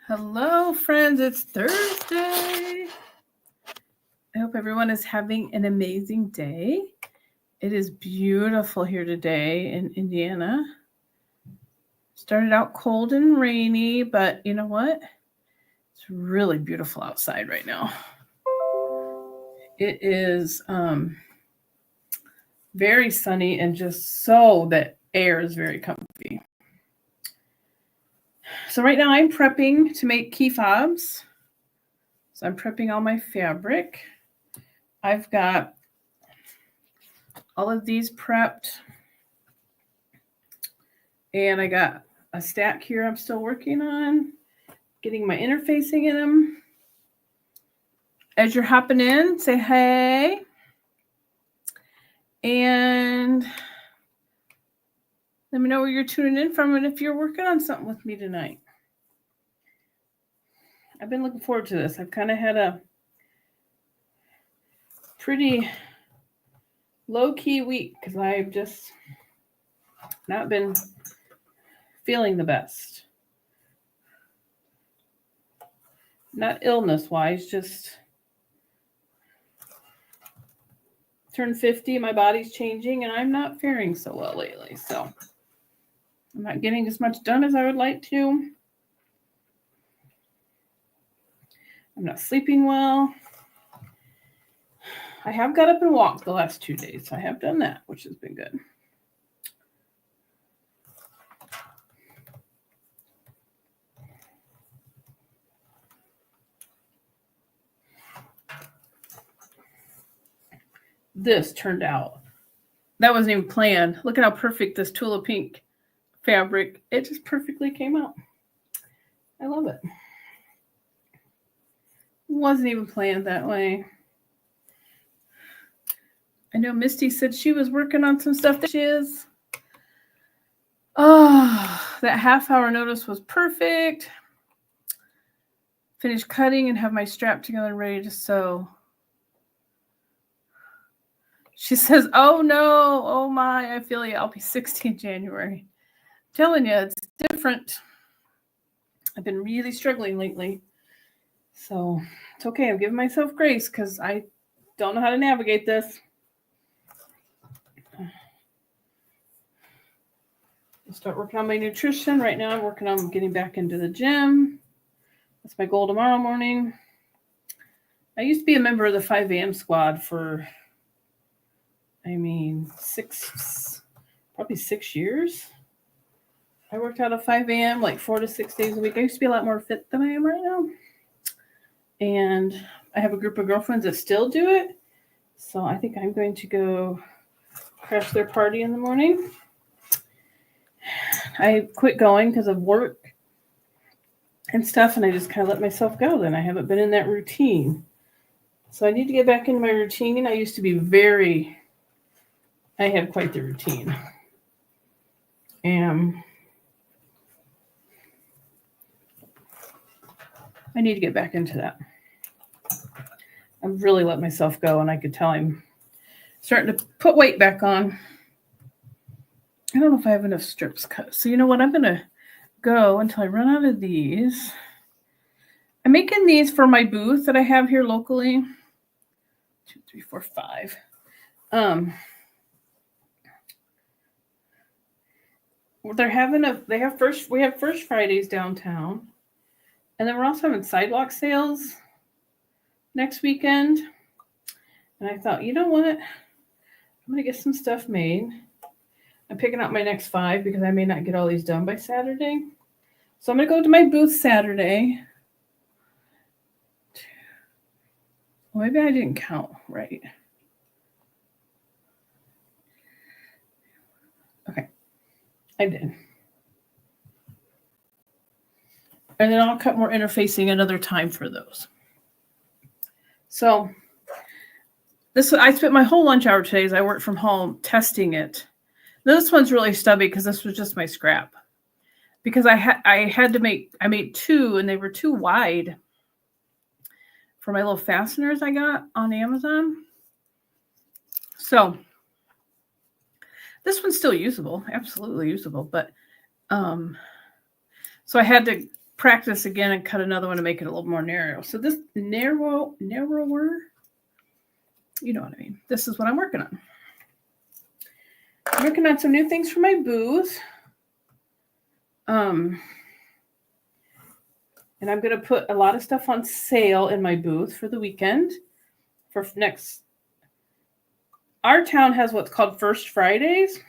Hello, friends. It's Thursday. I hope everyone is having an amazing day. It is beautiful here today in Indiana. Started out cold and rainy, but you know what? It's really beautiful outside right now. It is very sunny and just so that air is very comfy. So right now I'm prepping to make key fobs. So I'm prepping all my fabric. I've got all of these prepped. And I got a stack here I'm still working on, getting my interfacing in them. As you're hopping in, say hey. And let me know where you're tuning in from and if you're working on something with me tonight. I've been looking forward to this. I've kind of had a pretty low-key week because I've just not been feeling the best. Not illness-wise, just turned 50, my body's changing, and I'm not faring so well lately. So I'm not getting as much done as I would like to. I'm not sleeping well. I have got up and walked the last 2 days. So I have done that, which has been good. This turned out. That wasn't even planned. Look at how perfect this Tula Pink fabric. It just perfectly came out. I love it. Wasn't even planned that way. I know Misty said she was working on some stuff that she is. Oh, that half-hour notice was perfect. Finished cutting and have my strap together and ready to sew. She says, oh no, oh my, I feel you. I'll be 60 in January. I'm telling you, it's different. I've been really struggling lately. So it's okay. I'm giving myself grace because I don't know how to navigate this. I'll start working on my nutrition. Right now I'm working on getting back into the gym. That's my goal tomorrow morning. I used to be a member of the 5 a.m. squad for, probably 6 years. I worked out at 5 a.m. like 4 to 6 days a week. I used to be a lot more fit than I am right now. And I have a group of girlfriends that still do it. So I think I'm going to go crash their party in the morning. I quit going because of work and stuff, and I just kind of let myself go. Then I haven't been in that routine. So I need to get back into my routine. I used to be I had quite the routine. And I need to get back into that. I've really let myself go, and I could tell I'm starting to put weight back on. I don't know if I have enough strips cut. So you know what? I'm going to go until I run out of these. I'm making these for my booth that I have here locally. 2, 3, 4, 5. We have First Fridays downtown. And then we're also having sidewalk sales next weekend. And I thought, you know what? I'm going to get some stuff made. I'm picking out my next 5 because I may not get all these done by Saturday. So I'm going to go to my booth Saturday. Well, maybe I didn't count right. Okay. I did. And then I'll cut more interfacing another time for those. So I spent my whole lunch hour today as I worked from home testing it. This one's really stubby because this was just my scrap. Because I made 2 and they were too wide for my little fasteners I got on Amazon. So this one's still usable, absolutely usable, but so I had to practice again and cut another one to make it a little more narrow. So this narrower, you know what I mean. This is what I'm working on. I'm working on some new things for my booth. And I'm going to put a lot of stuff on sale in my booth for the weekend. For next, our town has what's called First Fridays.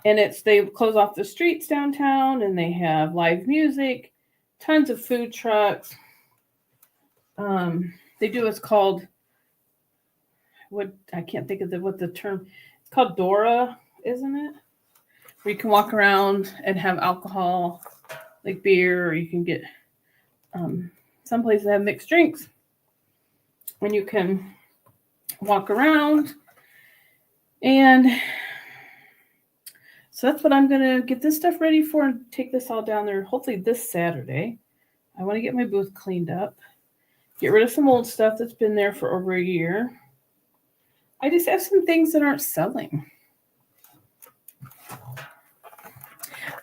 And they close off the streets downtown, and they have live music, tons of food trucks. They do what's called, I can't think of what the term, it's called Dora, isn't it? Where you can walk around and have alcohol, like beer, or you can get, some places have mixed drinks. And you can walk around, and so that's what I'm going to get this stuff ready for and take this all down there, hopefully this Saturday. I want to get my booth cleaned up, get rid of some old stuff that's been there for over a year. I just have some things that aren't selling.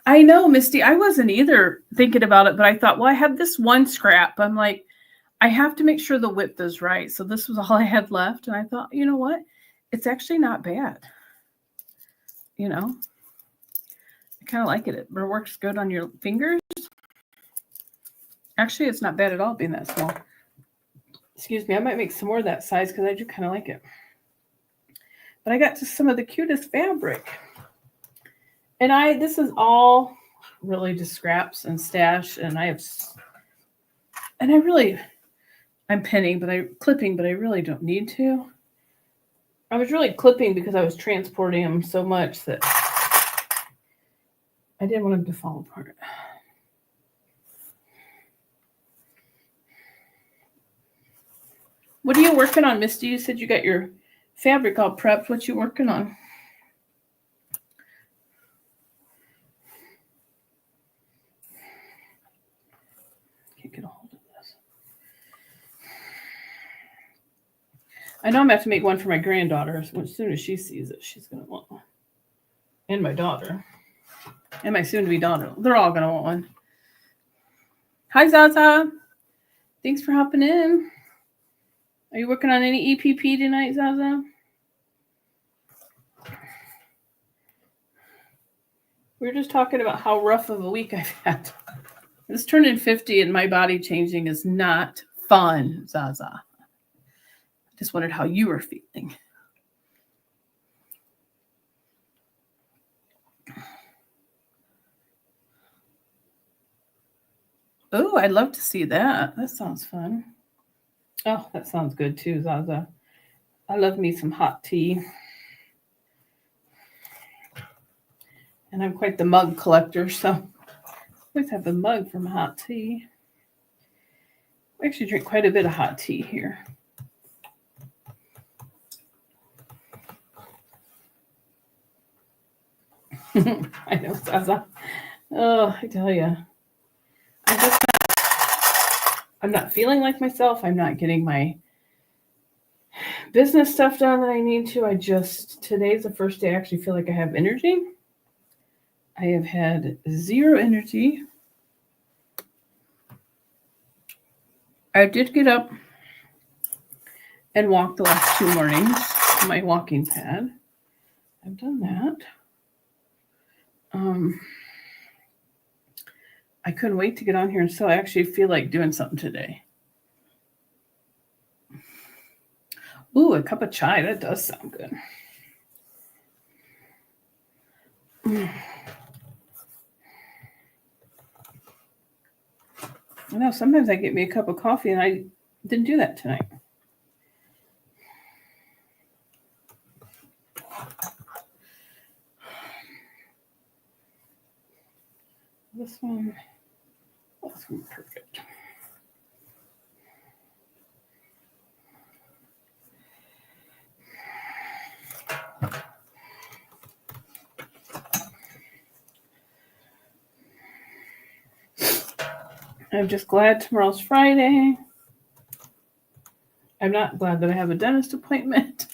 I know, Misty, I wasn't either thinking about it, but I thought, well, I have this one scrap. I'm like, I have to make sure the width is right. So this was all I had left. And I thought, you know what? It's actually not bad. You know? I kind of like it. It works good on your fingers. Actually, it's not bad at all being that small. Excuse me. I might make some more of that size because I do kind of like it. But I got just some of the cutest fabric. And this is all really just scraps and stash. And I'm pinning, clipping, but I really don't need to. I was really clipping because I was transporting them so much that I didn't want them to fall apart. What are you working on, Misty? You said you got your fabric all prepped. What you working on? Can't get a hold of this. I know I'm going to have to make one for my granddaughter. As soon as she sees it, she's going to want one. And my daughter. And my soon-to-be daughter. They're all going to want one. Hi, Zaza. Thanks for hopping in. Are you working on any EPP tonight, Zaza? We were just talking about how rough of a week I've had. This turning 50 and my body changing is not fun, Zaza. I just wondered how you were feeling. Oh, I'd love to see that. That sounds fun. Oh, that sounds good too, Zaza. I love me some hot tea. And I'm quite the mug collector, so I always have a mug from hot tea. I actually drink quite a bit of hot tea here. I know, Zaza. Oh, I tell you. I'm not feeling like myself. I'm not getting my business stuff done that I need to. Today's the first day I actually feel like I have energy. I have had zero energy. I did get up and walk the last 2 mornings on my walking pad. I've done that. I couldn't wait to get on here and so I actually feel like doing something today. Ooh, a cup of chai. That does sound good. I know sometimes I get me a cup of coffee and I didn't do that tonight. This one, that's going to be perfect. I'm just glad tomorrow's Friday. I'm not glad that I have a dentist appointment.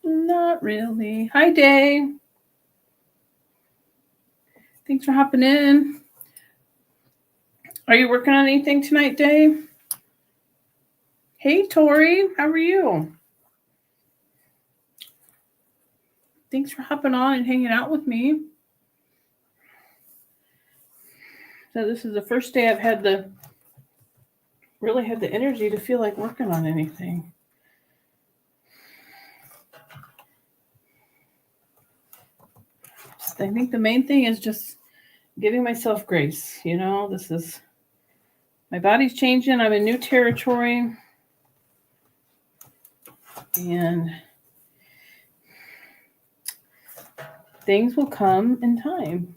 Not really. Hi, Dave. Thanks for hopping in. Are you working on anything tonight, Dave? Hey, Tori, how are you? Thanks for hopping on and hanging out with me. So this is the first day I've had really had the energy to feel like working on anything. I think the main thing is just giving myself grace. You know, my body's changing. I'm in new territory. And things will come in time.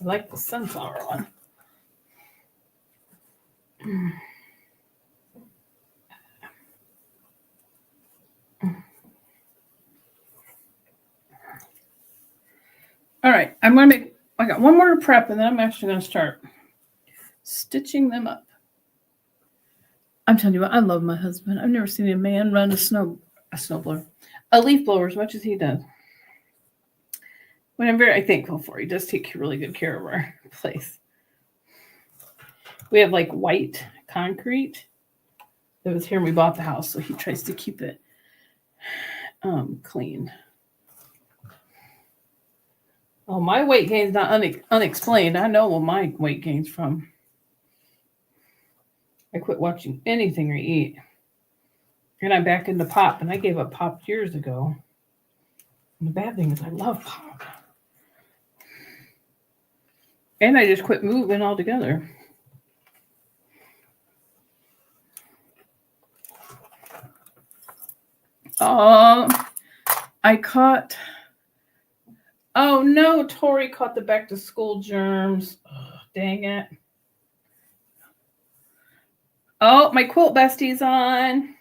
I like the sunflower one. All right, I got one more to prep, and then I'm actually going to start stitching them up. I'm telling you what, I love my husband. I've never seen a man run a leaf blower as much as he does. What I'm very thankful for. He does take really good care of our place. We have like white concrete that was here when we bought the house, so he tries to keep it clean. Oh, my weight gain's not unexplained. I know where my weight gain's from. I quit watching anything or eat. And I'm back into pop, and I gave up pop years ago. And the bad thing is I love pop. And I just quit moving altogether. Oh no, Tori caught the back to school germs. Oh, dang it. Oh, my quilt bestie's on.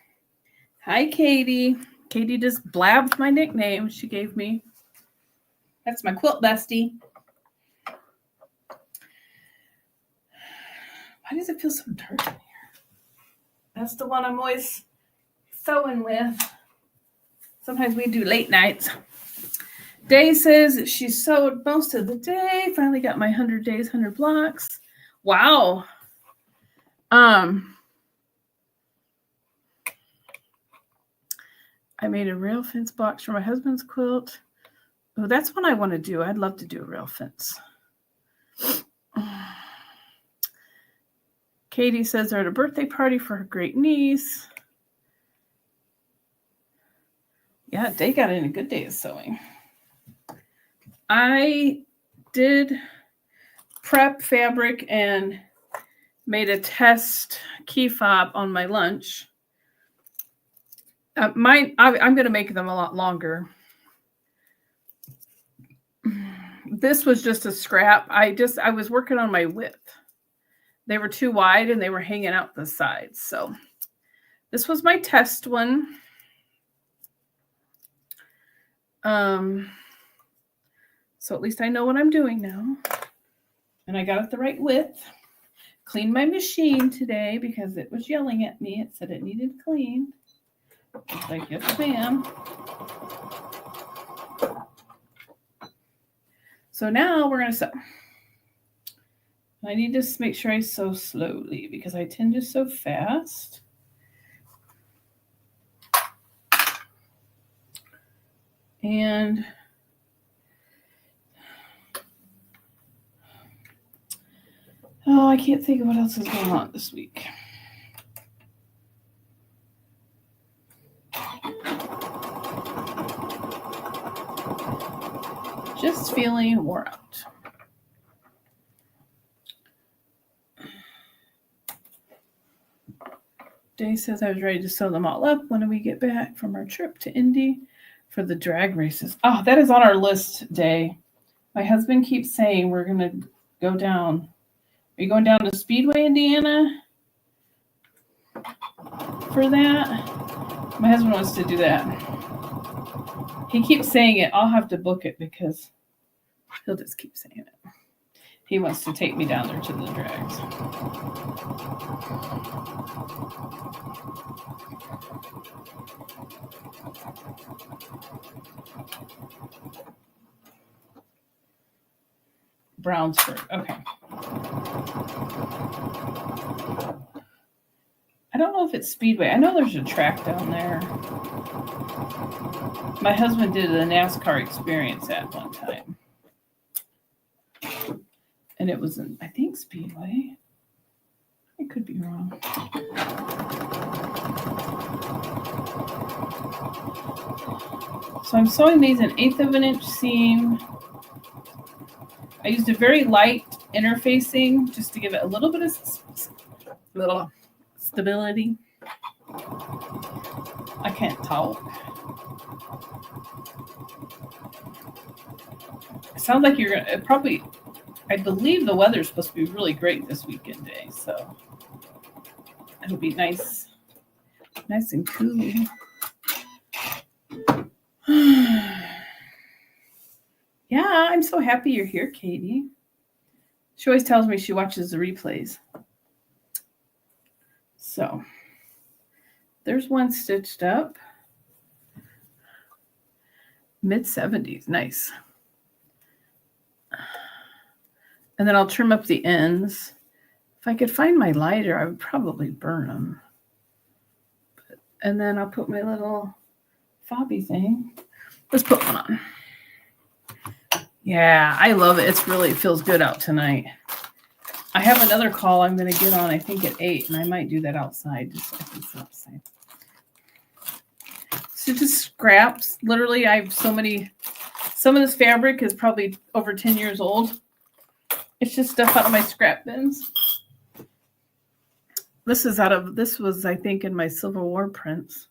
Hi, Katie. Katie just blabbed my nickname she gave me. That's my quilt bestie. Why does it feel so dark in here? That's the one I'm always sewing with. Sometimes we do late nights. Day says she sewed most of the day. Finally got my 100 days, 100 blocks. Wow. I made a rail fence box for my husband's quilt. Oh, that's what I want to do. I'd love to do a rail fence. Katie says they're at a birthday party for her great niece. Yeah, Day got in a good day of sewing. I did prep fabric and made a test key fob on my lunch. I'm going to make them a lot longer. This was just a scrap. I was working on my width. They were too wide and they were hanging out the sides. So this was my test one. So at least I know what I'm doing now. And I got it the right width. Cleaned my machine today because it was yelling at me. It said it needed cleaned. I was like, yes, ma'am. So now we're going to sew. I need to make sure I sew slowly because I tend to sew fast. And I can't think of what else is going on this week. Just feeling wore out. Day says I was ready to sew them all up when we get back from our trip to Indy for the drag races. Oh, that is on our list, Day. My husband keeps saying we're going to go down. Are you going down to Speedway, Indiana for that? My husband wants to do that. He keeps saying it. I'll have to book it because he'll just keep saying it. He wants to take me down there to the drags. Brownsburg. Okay. I don't know if it's Speedway. I know there's a track down there. My husband did a NASCAR experience at one time. And it was I think, Speedway. I could be wrong. So I'm sewing these an 1/8 of an inch seam. I used a very light interfacing just to give it a little bit of stability. I can't talk. It sounds like you're gonna probably. I believe the weather's supposed to be really great this weekend day, so it'll be nice and cool. Yeah, I'm so happy you're here, Katie. She always tells me she watches the replays. So there's one stitched up. Mid-70s, nice. And then I'll trim up the ends. If I could find my lighter, I would probably burn them. And then I'll put my little fobby thing. Let's put one on. Yeah, I love it. It feels good out tonight. I have another call I'm going to get on, I think at 8, and I might do that outside, just so I can sit outside. So just scraps. Literally, I have some of this fabric is probably over 10 years old. It's just stuff out of my scrap bins. This was, I think, in my Civil War prints.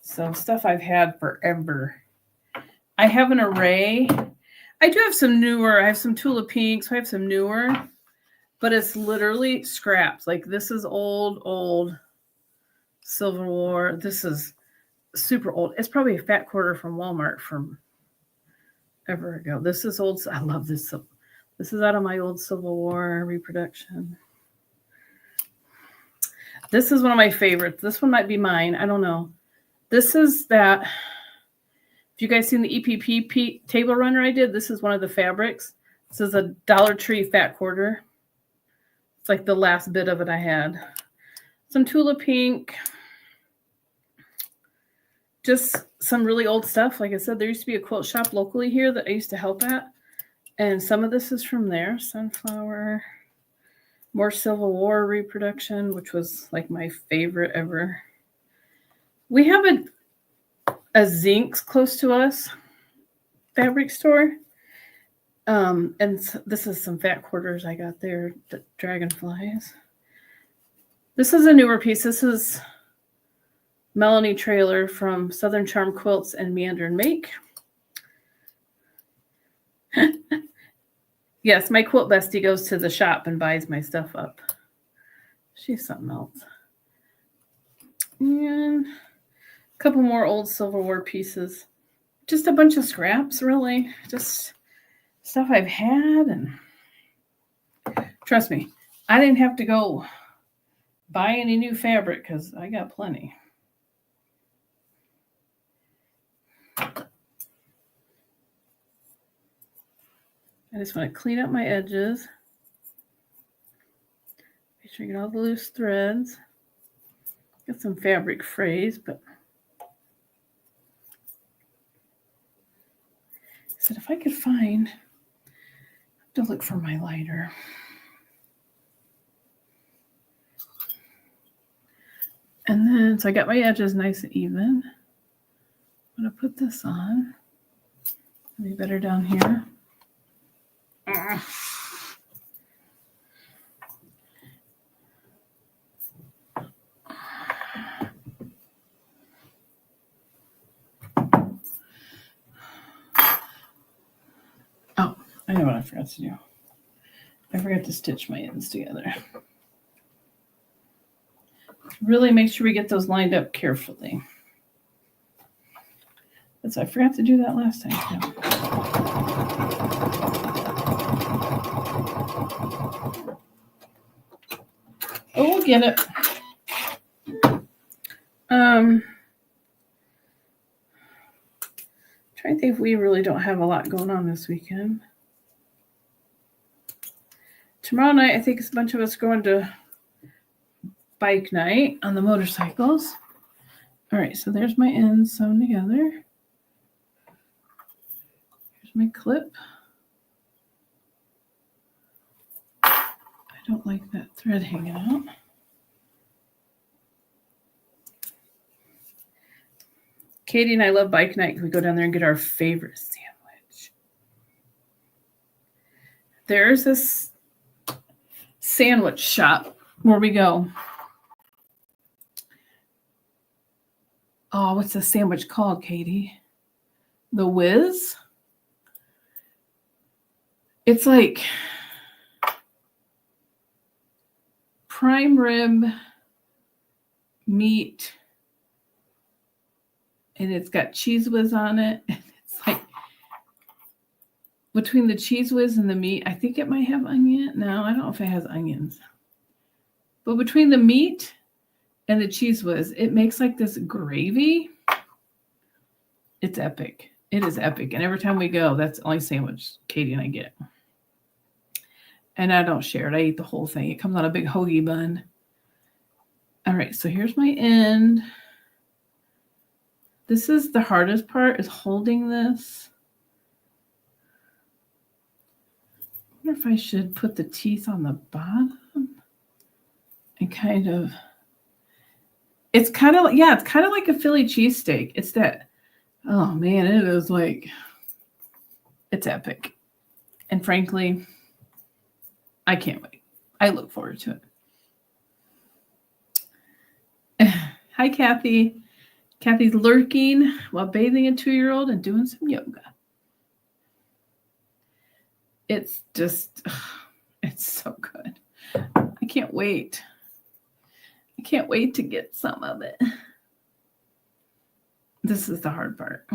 So stuff I've had forever. I have an array. I do have some newer. I have some Tula Pinks. I have some newer. But it's literally scraps. Like this is old Civil War. This is super old. It's probably a fat quarter from Walmart from ever ago. This is old. I love this. This is out of my old Civil War reproduction. This is one of my favorites. This one might be mine. I don't know. This is that. If you guys seen the EPP table runner I did, this is one of the fabrics. This is a Dollar Tree fat quarter. It's like the last bit of it I had. Some Tula Pink. Just some really old stuff. Like I said, there used to be a quilt shop locally here that I used to help at. And some of this is from there. Sunflower. More Civil War reproduction, which was like my favorite ever. We have a Zincs close to us fabric store. And this is some fat quarters I got there, the dragonflies. This is a newer piece. This is Melanie Trailer from Southern Charm Quilts and Meander and Make. Yes, my quilt bestie goes to the shop and buys my stuff up. She's something else. And a couple more old Civil War pieces. Just a bunch of scraps, really. Just stuff I've had. And trust me, I didn't have to go buy any new fabric because I got plenty. I just want to clean up my edges. Make sure you get all the loose threads. Got some fabric frays, but I said if I could find, I have to look for my lighter. And then, so I got my edges nice and even. I'm going to put this on. It'll be better down here. Oh, I know what I forgot to do. I forgot to stitch my ends together. Really make sure we get those lined up carefully. I forgot to do that last time too. Oh, we'll get it. Trying to think if we really don't have a lot going on this weekend. Tomorrow night, I think a bunch of us going to bike night on the motorcycles. All right, so there's my ends sewn together. Here's my clip. I don't like that thread hanging out. Katie and I love bike night because we go down there and get our favorite sandwich. There's this sandwich shop where we go. Oh, what's the sandwich called, Katie? The Whiz? It's like prime rib meat, and it's got cheese whiz on it. It's like between the cheese whiz and the meat, I think it might have onion. No, I don't know if it has onions. But between the meat and the cheese whiz, it makes like this gravy. It's epic. It is epic. And every time we go, that's the only sandwich Katie and I get. And I don't share it. I eat the whole thing. It comes on a big hoagie bun. All right, so here's my end. This is the hardest part, is holding this. I wonder if I should put the teeth on the bottom and kind of, it's kind of like a Philly cheesesteak. It's that, oh man, it is like, it's epic. And frankly, I can't wait. I look forward to it. Hi, Kathy. Kathy's lurking while bathing a 2-year-old and doing some yoga. It's just, it's so good. I can't wait. I can't wait to get some of it. This is the hard part.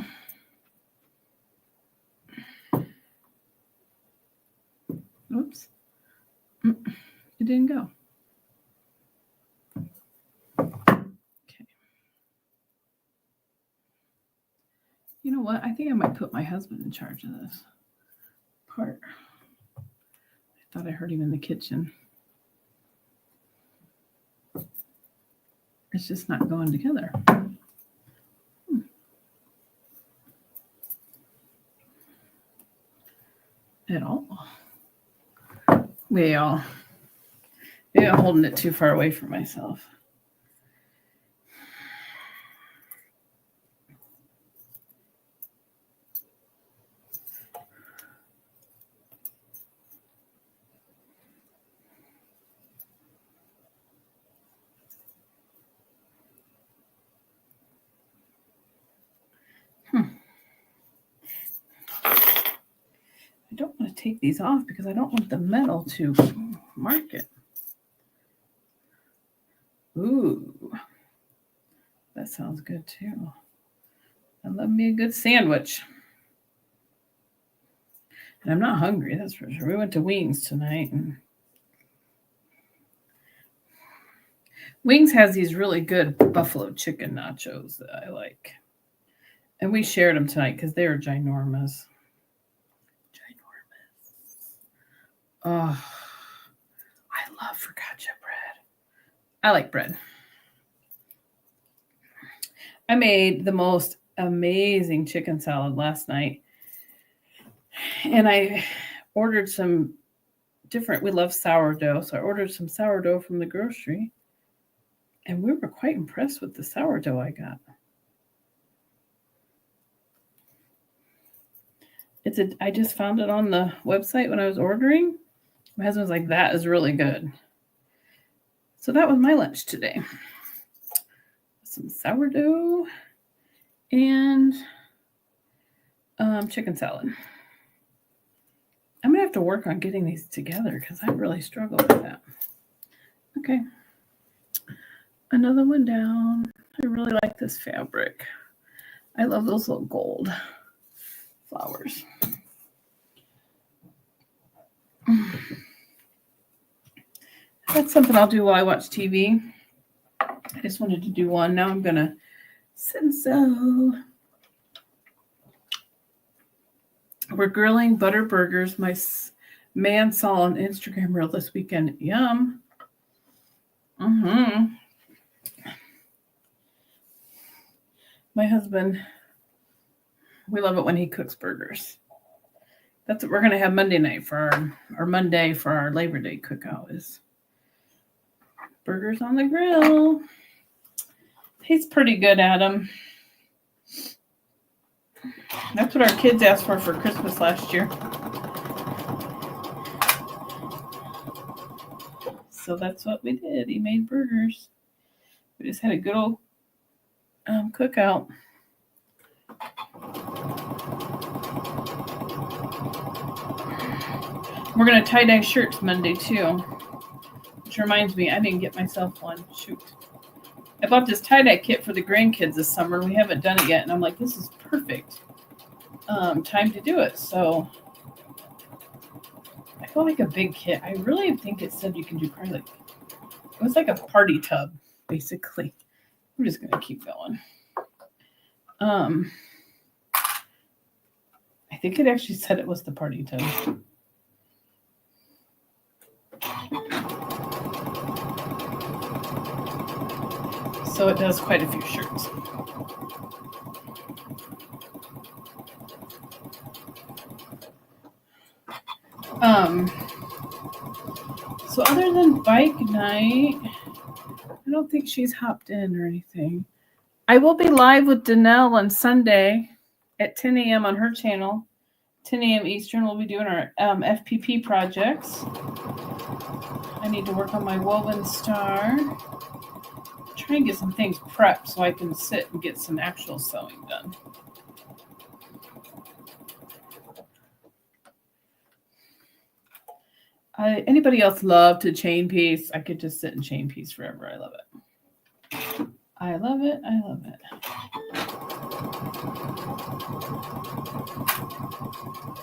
Oops. It didn't go. Okay. You know what? I think I might put my husband in charge of this part. I thought I heard him in the kitchen. It's just not going together. At all. Maybe I'm holding it too far away from myself. I don't want to take these off because I don't want the metal to mark it. Ooh, that sounds good too. I love me a good sandwich. And I'm not hungry, that's for sure. We went to Wings tonight. And Wings has these really good buffalo chicken nachos that I like. And we shared them tonight because they were ginormous. Oh, I love focaccia bread. I like bread. I made the most amazing chicken salad last night. And I ordered some different, we love sourdough. So I ordered some sourdough from the grocery. And we were quite impressed with the sourdough I got. I just found it on the website when I was ordering. My husband's like, that is really good. So that was my lunch today. Some sourdough and chicken salad. I'm going to have to work on getting these together because I really struggle with that. Okay. Another one down. I really like this fabric. I love those little gold flowers. That's something I'll do while I watch TV. I just wanted to do one. Now I'm going to sit and sew. We're grilling butter burgers. Man saw an Instagram reel this weekend. Yum. My husband, we love it when he cooks burgers. That's what we're going to have Monday night for our Monday for our Labor Day cookout is burgers on the grill. He's pretty good at them. That's what our kids asked for Christmas last year. So that's what we did. He made burgers. We just had a good old cookout. We're going to tie-dye shirts Monday, too. Which reminds me, I didn't get myself one. Shoot. I bought this tie-dye kit for the grandkids this summer. We haven't done it yet. And I'm like, this is perfect. Time to do it. So I feel like a big kit. I really think it said you can do probably like, it was like a party tub, basically. I'm just going to keep going. I think it actually said it was the party tub. So it does quite a few shirts. So other than bike night, I don't think she's hopped in or anything. I will be live with Danelle on Sunday at 10 a.m. on her channel. 10 a.m. Eastern, we'll be doing our FPP projects. I need to work on my woven star. Try and get some things prepped so I can sit and get some actual sewing done. Anybody else love to chain piece? I could just sit and chain piece forever. I love it. I love it. I love it.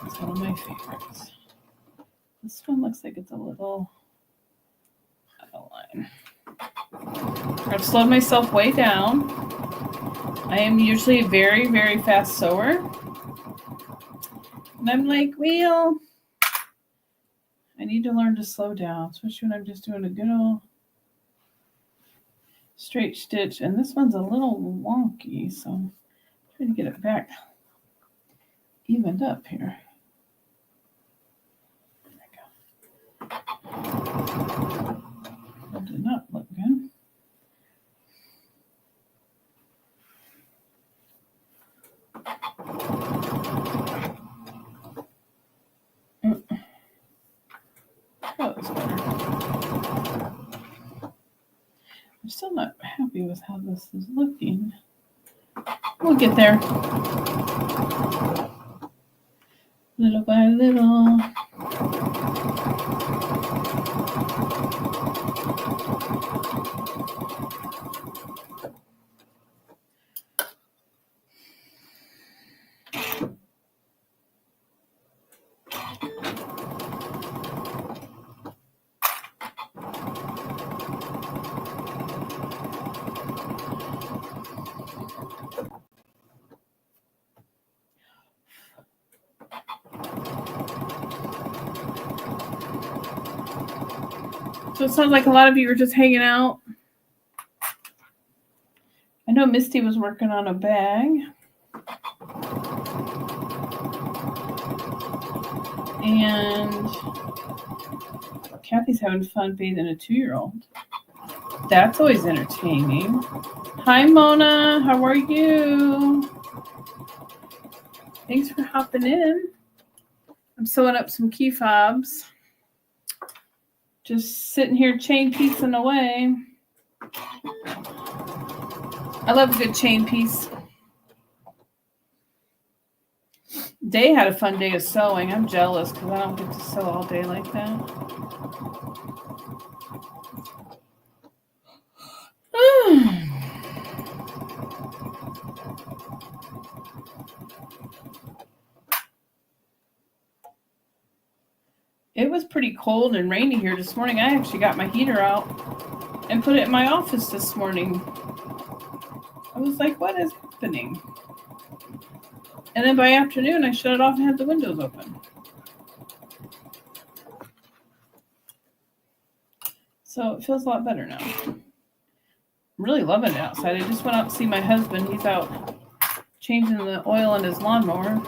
It's one of my favorites. This one looks like it's a little out of line. I've slowed myself way down. I am usually a very, very fast sewer. And I'm like, well, I need to learn to slow down, especially when I'm just doing a good old straight stitch. And this one's a little wonky, so I'm trying to get it back evened up here. There we go. That did not look good. That was better. I'm still not happy with how this is looking. We'll get there. Little by little. So it sounds like a lot of you are just hanging out. I know Misty was working on a bag. And Kathy's having fun bathing a 2-year-old. That's always entertaining. Hi, Mona. How are you? Thanks for hopping in. I'm sewing up some key fobs. Just sitting here chain piecing away. I love a good chain piece. Day had a fun day of sewing. I'm jealous because I don't get to sew all day like that. It was pretty cold and rainy here this morning. I actually got my heater out and put it in my office this morning. I was like, what is happening? And then by afternoon, I shut it off and had the windows open. So it feels a lot better now. I'm really loving it outside. I just went out to see my husband. He's out changing the oil on his lawnmower.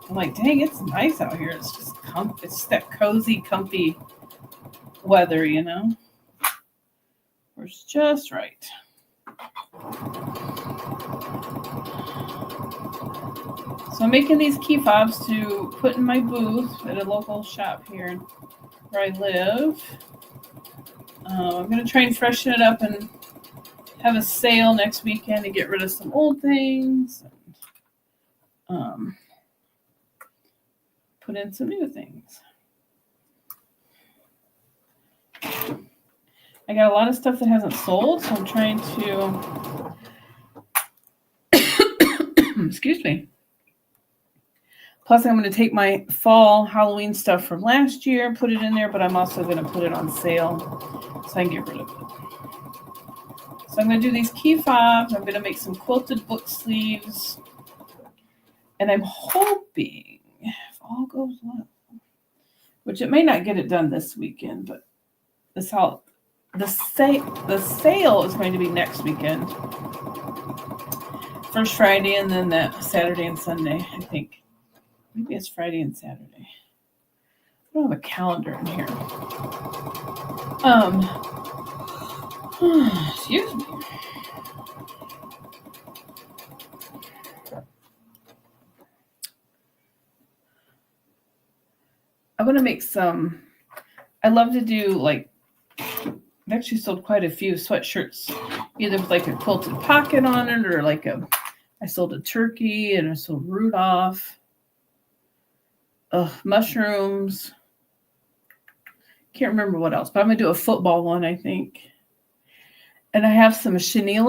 I'm like, dang, it's nice out here. It's just it's that cozy, comfy weather, you know? It's just right. So I'm making these key fobs to put in my booth at a local shop here where I live. I'm going to try and freshen it up and have a sale next weekend to get rid of some old things. And, put in some new things. I got a lot of stuff that hasn't sold, so I'm trying to excuse me. Plus, I'm going to take my fall Halloween stuff from last year, put it in there, but I'm also going to put it on sale so I can get rid of it. So I'm going to do these key fobs. I'm going to make some quilted book sleeves. And I'm hoping, if all goes well, which it may not get it done this weekend, but the sale is going to be next weekend. First Friday and then that Saturday and Sunday, I think. Maybe it's Friday and Saturday. I don't have a calendar in here. Excuse me. I'm going to make some, I love to do like, I've actually sold quite a few sweatshirts, either with like a quilted pocket on it or like I sold a turkey and I sold Rudolph. Mushrooms. Can't remember what else, but I'm going to do a football one, I think. And I have some chenille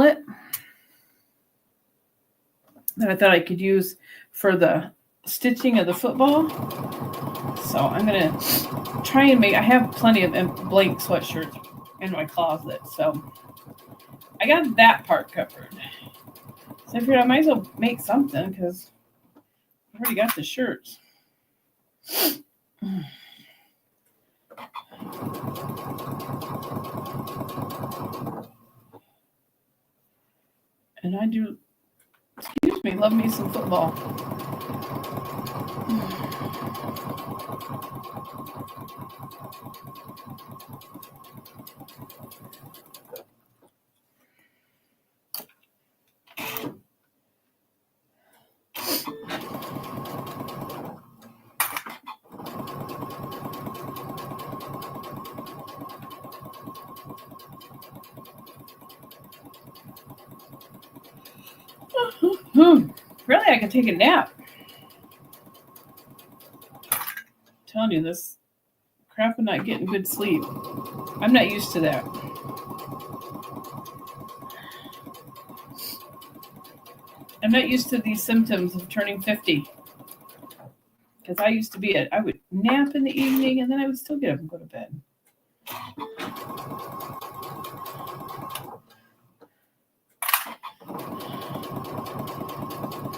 that I thought I could use for the stitching of the football. So I'm going to try and I have plenty of blank sweatshirts in my closet. So I got that part covered. So I figured I might as well make something because I already got the shirts. And I do, excuse me, love me some football. Really, I could take a nap. I'm telling you, this crap of not getting good sleep. I'm not used to that. I'm not used to these symptoms of turning 50. Because I used to be I would nap in the evening and then I would still get up and go to bed.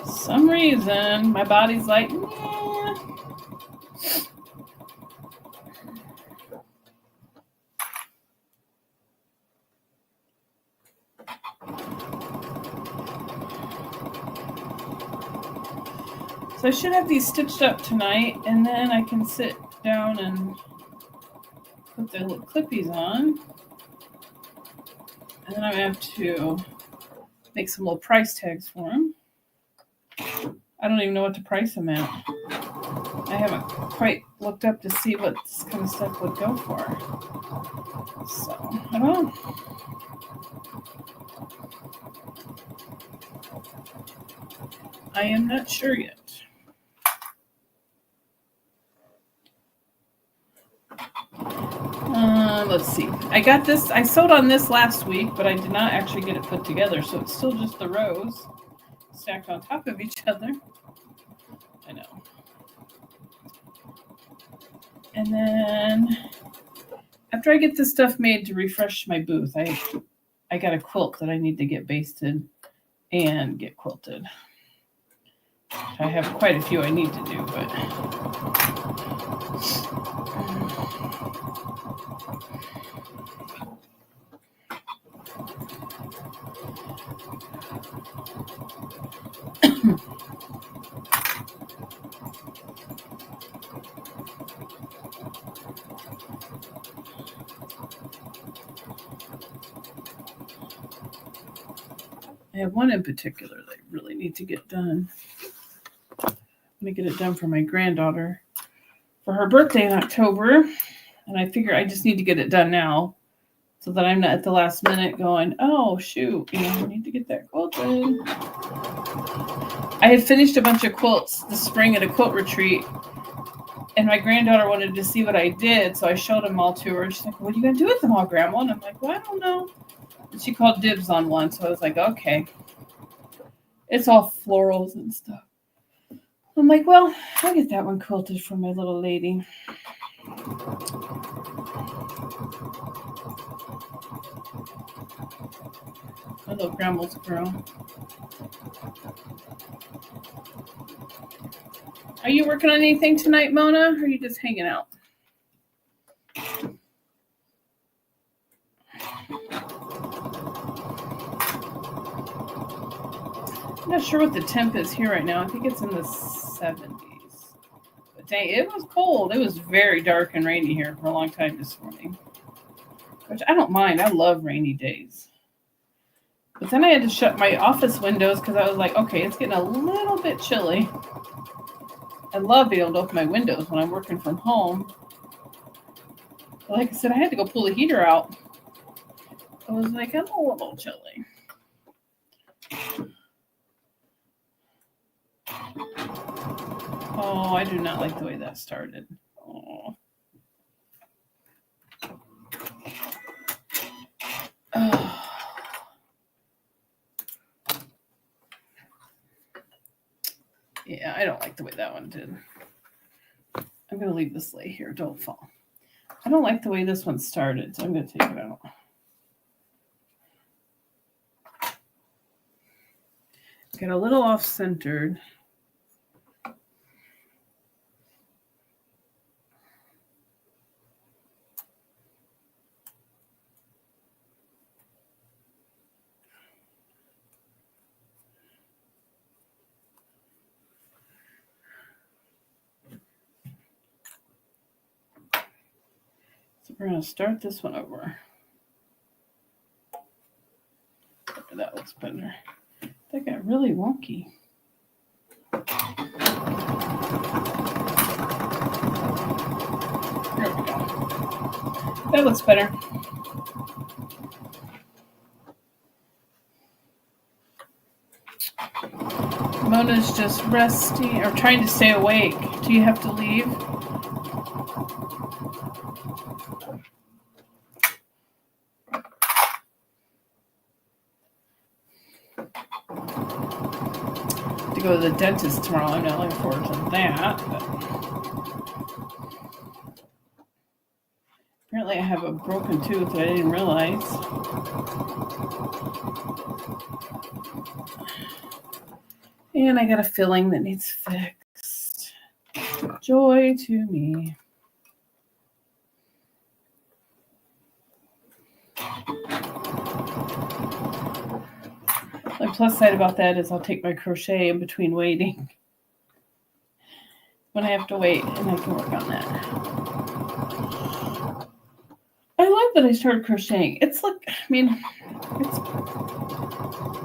For some reason, my body's like, nah. So I should have these stitched up tonight, and then I can sit down and put the little clippies on. And then I'm going to have to make some little price tags for them. I don't even know what to price them at. I haven't quite looked up to see what this kind of stuff would go for. So, I don't know. I am not sure yet. Let's see. I sewed on this last week, but I did not actually get it put together, so it's still just the rows stacked on top of each other. I know. And then after I get this stuff made to refresh my booth, I got a quilt that I need to get basted and get quilted. I have quite a few I need to do, but I have one in particular that I really need to get done. I'm going to get it done for my granddaughter for her birthday in October. And I figure I just need to get it done now so that I'm not at the last minute going, oh, shoot, I need to get that quilted. I had finished a bunch of quilts this spring at a quilt retreat, and my granddaughter wanted to see what I did, so I showed them all to her. She's like, what are you going to do with them all, Grandma? And I'm like, well, I don't know. And she called dibs on one, so I was like, okay. It's all florals and stuff. I'm like, well, I'll get that one quilted for my little lady. My little grandma's girl. Are you working on anything tonight, Mona? Or are you just hanging out? I'm not sure what the temp is here right now. I think it's in the 70s. But dang, it was cold. It was very dark and rainy here for a long time this morning. Which I don't mind. I love rainy days. But then I had to shut my office windows because I was like, okay, it's getting a little bit chilly. I love being able to open my windows when I'm working from home. But like I said, I had to go pull the heater out. I was like, I'm a little chilly. Oh, I do not like the way that started. Oh. Oh. Yeah, I don't like the way that one did. I'm going to leave this lay here. Don't fall. I don't like the way this one started, so I'm going to take it out. Get a little off-centered. We're going to start this one over. That looks better. That got really wonky. There we go. That looks better. Mona's just resting or trying to stay awake. Do you have to leave? To go to the dentist tomorrow. I'm not looking forward to that. But apparently I have a broken tooth that I didn't realize. And I got a filling that needs fixed. Joy to me. The plus side about that is I'll take my crochet in between waiting. When I have to wait, and I can work on that. I love that I started crocheting. It's like, I mean, it's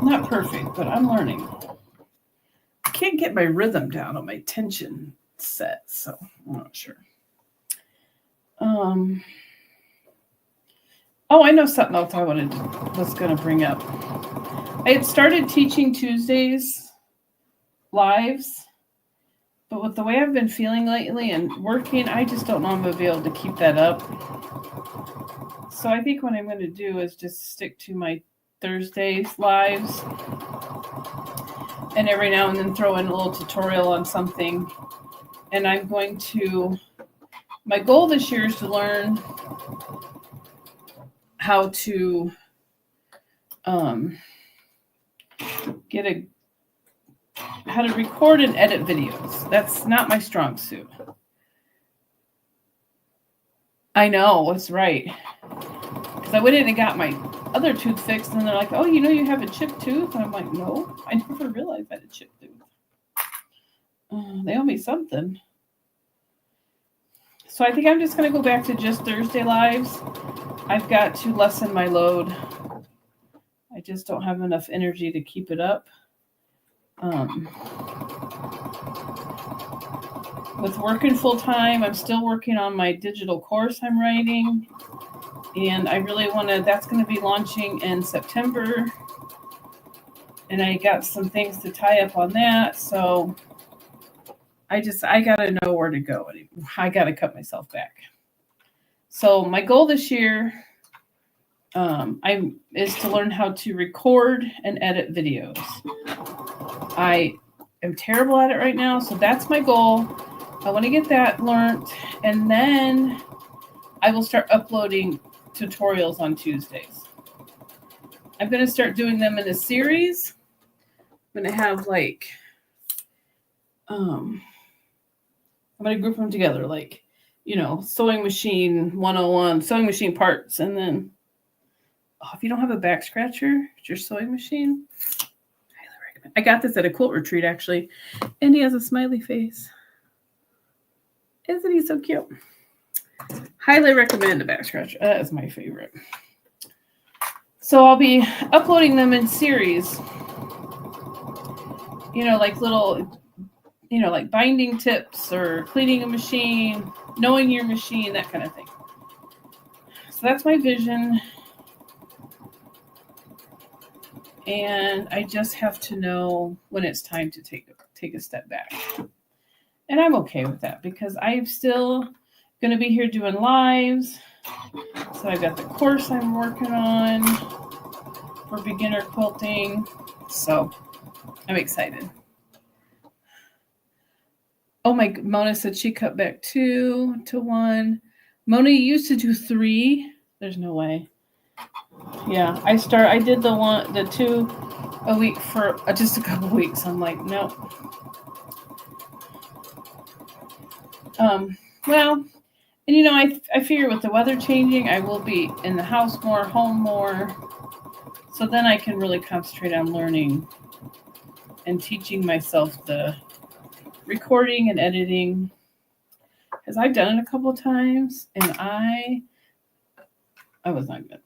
not perfect, but I'm learning. I can't get my rhythm down on my tension set, so I'm not sure. Oh, I know something else I was going to bring up. I had started teaching Tuesdays lives, but with the way I've been feeling lately and working, I just don't know I'm going to be able to keep that up. So I think what I'm going to do is just stick to my Thursdays lives and every now and then throw in a little tutorial on something. And I'm going to, my goal this year is to learn how to how to record and edit videos. That's not my strong suit. I know, that's right. Because I went in and got my other tooth fixed, and they're like, oh, you have a chipped tooth? And I'm like, no, I never realized I had a chipped tooth. They owe me something. So I think I'm just going to go back to just Thursday lives. I've got to lessen my load. I just don't have enough energy to keep it up. With working full time, I'm still working on my digital course I'm writing. And I really want to, that's going to be launching in September. And I got some things to tie up on that. So I got to know where to go. I got to cut myself back. So my goal this year is to learn how to record and edit videos. I am terrible at it right now. So that's my goal. I want to get that learned. And then I will start uploading tutorials on Tuesdays. I'm going to start doing them in a series. I'm going to have I'm going to group them together, sewing machine 101, sewing machine parts. And then, if you don't have a back scratcher at your sewing machine, highly recommend. I got this at a quilt retreat, actually. And he has a smiley face. Isn't he so cute? Highly recommend a back scratcher. That is my favorite. So I'll be uploading them in series. Like binding tips or cleaning a machine, knowing your machine, that kind of thing. So that's my vision. And I just have to know when it's time to take a step back. And I'm okay with that because I'm still going to be here doing lives. So I've got the course I'm working on for beginner quilting. So I'm excited. Oh, Mona said she cut back 2 to 1. Mona used to do 3. There's no way. Yeah, I did the 2 a week for just a couple weeks. I'm like, nope. Well, and I figure with the weather changing, I will be in the house more, home more. So then I can really concentrate on learning and teaching myself the recording and editing. Because I've done it a couple of times and I was not good.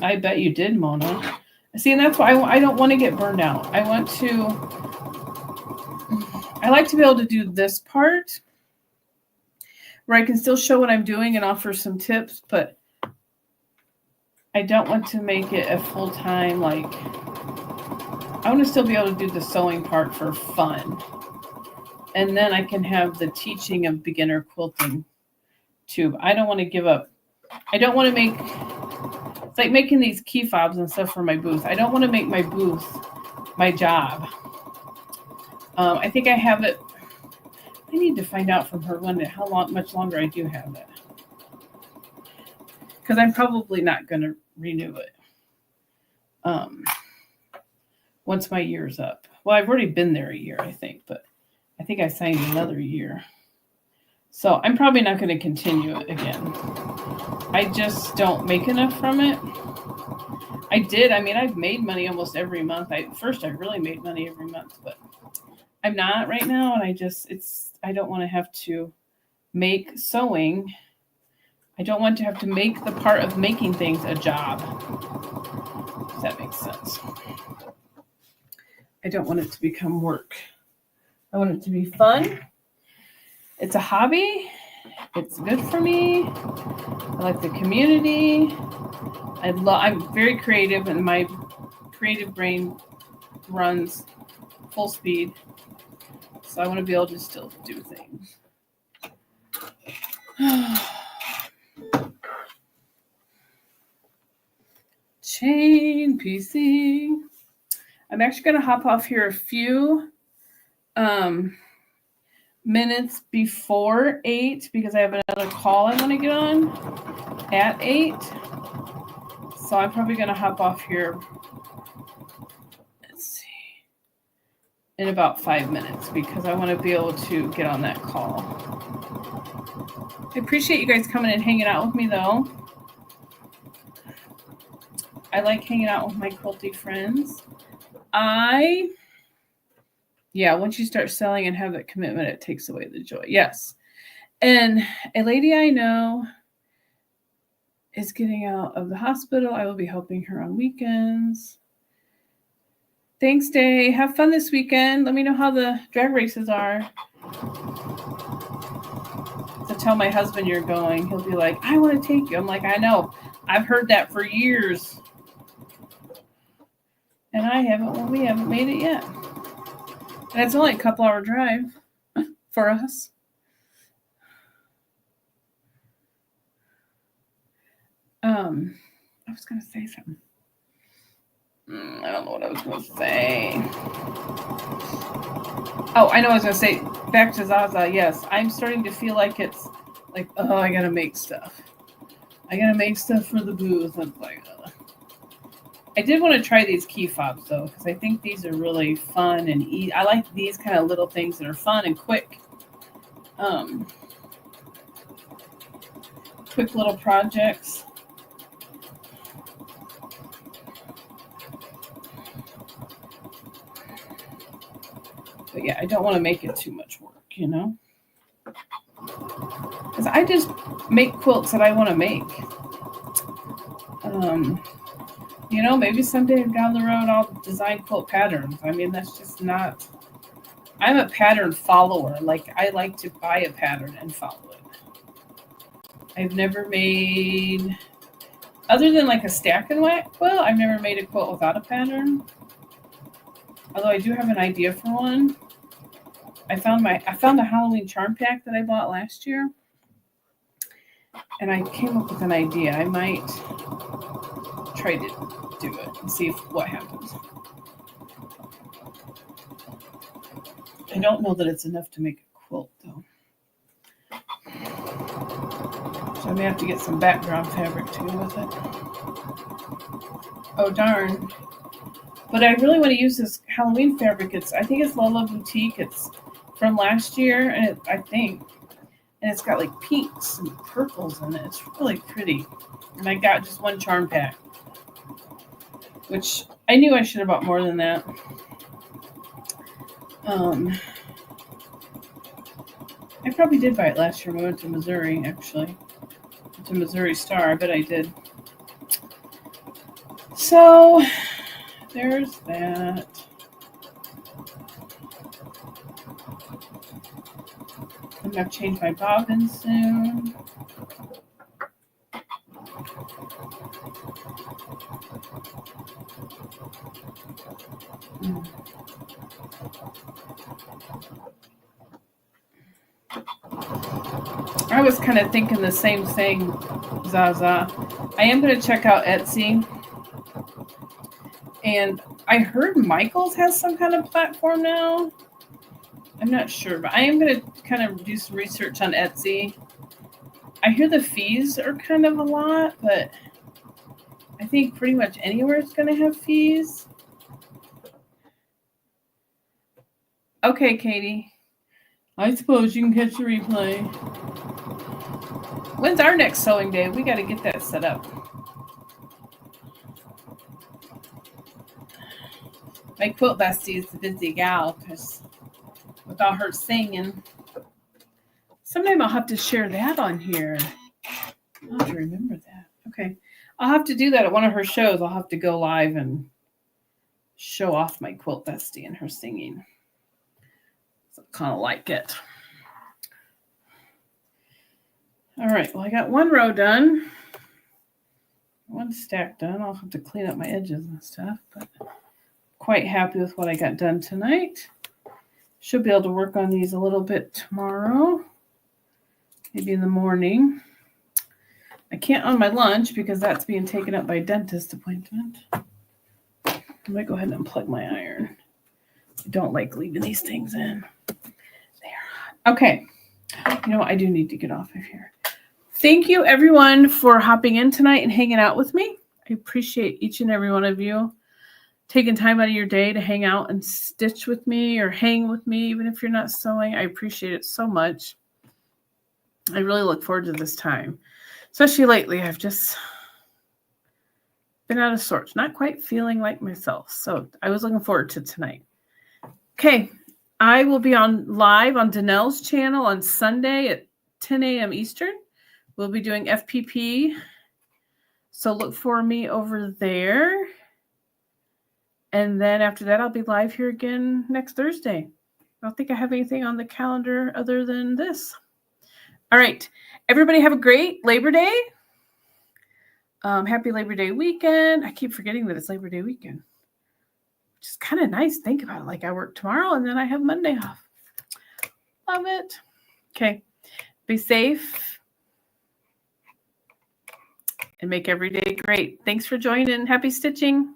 I bet you did, Mona. See, and that's why I don't want to get burned out. I like to be able to do this part where I can still show what I'm doing and offer some tips, but I don't want to make it a full-time, I want to still be able to do the sewing part for fun. And then I can have the teaching of beginner quilting too. I don't want to give up. I don't want to it's like making these key fobs and stuff for my booth. I don't want to make my booth my job. I think I have it. I need to find out from her how much longer I do have it. Because I'm probably not going to renew it once my year's up. Well, I've already been there a year, I think, but I think I signed another year. So I'm probably not going to continue it again. I just don't make enough from it. I've made money almost every month. First I really made money every month, but I'm not right now. And I don't want to have to make sewing. I don't want to have to make the part of making things a job. If that makes sense. I don't want it to become work. I want it to be fun. It's a hobby. It's good for me. I like the community. I'm very creative, and my creative brain runs full speed. So I want to be able to still do things. Chain piecing. I'm actually going to hop off here a few minutes before 8 because I have another call I want to get on at 8. So I'm probably going to hop off here, let's see, in about 5 minutes because I want to be able to get on that call. I appreciate you guys coming and hanging out with me, though. I like hanging out with my quilty friends. Once you start selling and have that commitment, it takes away the joy. Yes. And a lady I know is getting out of the hospital. I will be helping her on weekends. Thanks, Day. Have fun this weekend. Let me know how the drag races are. To tell my husband you're going, he'll be like, I want to take you. I'm like, I know. I've heard that for years. And we haven't made it yet. And it's only a couple hour drive for us. I was going to say something. I don't know what I was going to say. Oh, I know I was going to say, back to Zaza, yes. I'm starting to feel like it's like, oh, I got to make stuff. I got to make stuff for the booth. I'm like, I did want to try these key fobs, though, because I think these are really fun and easy. I like these kind of little things that are fun and quick. Quick little projects. But yeah, I don't want to make it too much work, you know? Because I just make quilts that I want to make. You know, maybe someday down the road I'll design quilt patterns. I mean, that's just not... I'm a pattern follower. Like, I like to buy a pattern and follow it. I've never made... Other than like a stack and whack quilt, I've never made a quilt without a pattern. Although I do have an idea for one. I found a Halloween charm pack that I bought last year. And I came up with an idea. I might try to do it and see what happens. I don't know that it's enough to make a quilt, though. So I may have to get some background fabric, too, with it. Oh, darn. But I really want to use this Halloween fabric. I think it's Lola Boutique. It's from last year, and and it's got like pinks and purples in it. It's really pretty. And I got just one charm pack, which I knew I should have bought more than that. I probably did buy it last year when we went to Missouri, actually. To Missouri Star, I bet I did. So, there's that. I'm going to change my bobbin soon. I was kind of thinking the same thing, Zaza. I am going to check out Etsy. And I heard Michael's has some kind of platform now. I'm not sure, but I am going to kind of do some research on Etsy. I hear the fees are kind of a lot, but I think pretty much anywhere it's going to have fees. Okay, Katie. I suppose you can catch the replay. When's our next sewing day? We got to get that set up. My quilt bestie is a busy gal because with all her singing. Sometime I'll have to share that on here. I'll have to remember that. Okay. I'll have to do that at one of her shows. I'll have to go live and show off my quilt bestie and her singing. So I kind of like it. All right. Well, I got one row done. One stack done. I'll have to clean up my edges and stuff, but quite happy with what I got done tonight. Should be able to work on these a little bit tomorrow. Maybe in the morning. I can't on my lunch because that's being taken up by a dentist appointment. I might go ahead and unplug my iron. I don't like leaving these things in. There. Okay. You know what? I do need to get off of here. Thank you, everyone, for hopping in tonight and hanging out with me. I appreciate each and every one of you taking time out of your day to hang out and stitch with me or hang with me, even if you're not sewing. I appreciate it so much. I really look forward to this time. Especially lately, I've just been out of sorts, not quite feeling like myself. So I was looking forward to tonight. Okay, I will be on live on Danelle's channel on Sunday at 10 a.m. Eastern. We'll be doing FPP. So look for me over there. And then after that, I'll be live here again next Thursday. I don't think I have anything on the calendar other than this. All right. Everybody have a great Labor Day. Happy Labor Day weekend. I keep forgetting that it's Labor Day weekend. Which is kind of nice. Think about it. Like I work tomorrow and then I have Monday off. Love it. Okay. Be safe. And make every day great. Thanks for joining. Happy stitching.